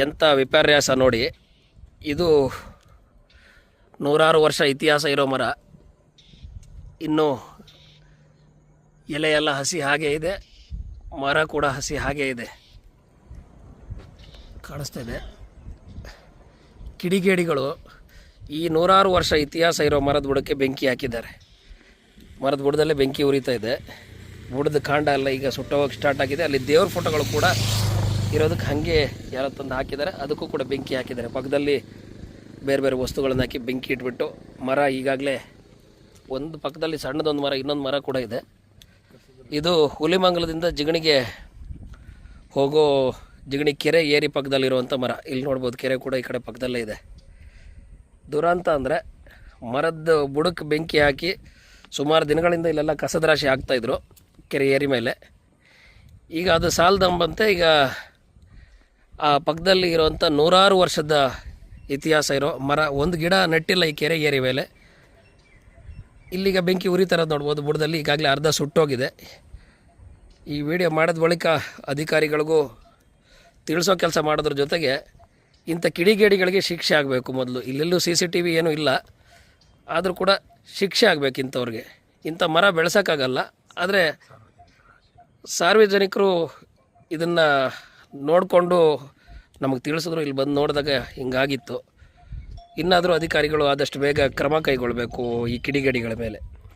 ಎಂಥ ವಿಪರ್ಯಾಸ ನೋಡಿ. ಇದು ನೂರಾರು ವರ್ಷ ಇತಿಹಾಸ ಇರೋ ಮರ. ಇನ್ನು ಎಲೆ ಎಲ್ಲ ಹಸಿ ಹಾಗೆ ಇದೆ, ಮರ ಕೂಡ ಹಸಿ ಹಾಗೆ ಇದೆ. ಕಾಣಿಸ್ತಾ ಇದೆ. ಕಿಡಿಗೇಡಿಗಳು ಈ ನೂರಾರು ವರ್ಷ ಇತಿಹಾಸ ಇರೋ ಮರದ ಬುಡಕ್ಕೆ ಬೆಂಕಿ ಹಾಕಿದ್ದಾರೆ. ಮರದ ಬುಡದಲ್ಲೇ ಬೆಂಕಿ ಉರಿತಾ ಇದೆ. ಬುಡದ ಕಾಂಡ ಎಲ್ಲ ಈಗ ಸುಟ್ಟೋಗಕ್ಕೆ ಸ್ಟಾರ್ಟ್ ಆಗಿದೆ. ಅಲ್ಲಿ ದೇವ್ರ ಫೋಟೋಗಳು ಕೂಡ ಇರೋದಕ್ಕೆ ಹಾಗೆ ಯಾರೋ ತಂದು ಹಾಕಿದ್ದಾರೆ, ಅದಕ್ಕೂ ಕೂಡ ಬೆಂಕಿ ಹಾಕಿದ್ದಾರೆ. ಪಕ್ಕದಲ್ಲಿ ಬೇರೆ ಬೇರೆ ವಸ್ತುಗಳನ್ನು ಹಾಕಿ ಬೆಂಕಿ ಇಟ್ಬಿಟ್ಟು ಮರ ಈಗಾಗಲೇ ಒಂದು ಪಕ್ಕದಲ್ಲಿ ಸಣ್ಣದೊಂದು ಮರ, ಇನ್ನೊಂದು ಮರ ಕೂಡ ಇದೆ. ಇದು ಹುಲಿಮಂಗಲದಿಂದ ಜಿಗಣಿಗೆ ಹೋಗೋ ಜಿಗಣಿ ಕೆರೆ ಏರಿ ಪಕ್ಕದಲ್ಲಿರುವಂಥ ಮರ. ಇಲ್ಲಿ ನೋಡ್ಬೋದು, ಕೆರೆ ಕೂಡ ಈ ಕಡೆ ಪಕ್ಕದಲ್ಲೇ ಇದೆ. ದುರಂತ ಅಂದರೆ ಮರದ ಬುಡಕ್ಕೆ ಬೆಂಕಿ ಹಾಕಿ ಸುಮಾರು ದಿನಗಳಿಂದ ಇಲ್ಲೆಲ್ಲ ಕಸದ ರಾಶಿ ಹಾಕ್ತಾಯಿದ್ರು ಕೆರೆ ಏರಿ ಮೇಲೆ. ಈಗ ಅದು ಸಾಲದಂಬಂತೆ ಈಗ ಆ ಪಕ್ಕದಲ್ಲಿ ಇರುವಂಥ ನೂರಾರು ವರ್ಷದ ಇತಿಹಾಸ ಇರೋ ಮರ, ಒಂದು ಗಿಡ ನೆಟ್ಟಿಲ್ಲ ಈ ಕೆರೆ ಏರಿ ಮೇಲೆ. ಇಲ್ಲಿಗ ಬೆಂಕಿ ಉರಿತಾರದು ನೋಡ್ಬೋದು. ಬುಡದಲ್ಲಿ ಈಗಾಗಲೇ ಅರ್ಧ ಸುಟ್ಟೋಗಿದೆ. ಈ ವಿಡಿಯೋ ಮಾಡಿದ ಬಳಿಕ ಅಧಿಕಾರಿಗಳಿಗೂ ತಿಳಿಸೋ ಕೆಲಸ ಮಾಡೋದ್ರ ಜೊತೆಗೆ ಇಂಥ ಕಿಡಿಗೇಡಿಗಳಿಗೆ ಶಿಕ್ಷೆ ಆಗಬೇಕು. ಮೊದಲು ಇಲ್ಲೆಲ್ಲೂ CCTV ಏನೂ ಇಲ್ಲ, ಆದರೂ ಕೂಡ ಶಿಕ್ಷೆ ಆಗಬೇಕು ಇಂಥವ್ರಿಗೆ. ಇಂಥ ಮರ ಬೆಳೆಸೋಕ್ಕಾಗಲ್ಲ, ಆದರೆ ಸಾರ್ವಜನಿಕರು ಇದನ್ನು ನೋಡಿಕೊಂಡು ನಮಗೆ ತಿಳಿಸಿದ್ರು. ಇಲ್ಲಿ ಬಂದು ನೋಡಿದಾಗ ಹಿಂಗಾಗಿತ್ತು. ಇನ್ನಾದರೂ ಅಧಿಕಾರಿಗಳು ಆದಷ್ಟು ಬೇಗ ಕ್ರಮ ಕೈಗೊಳ್ಳಬೇಕು ಈ ಕಿಡಿಗೇಡಿಗಳ ಮೇಲೆ.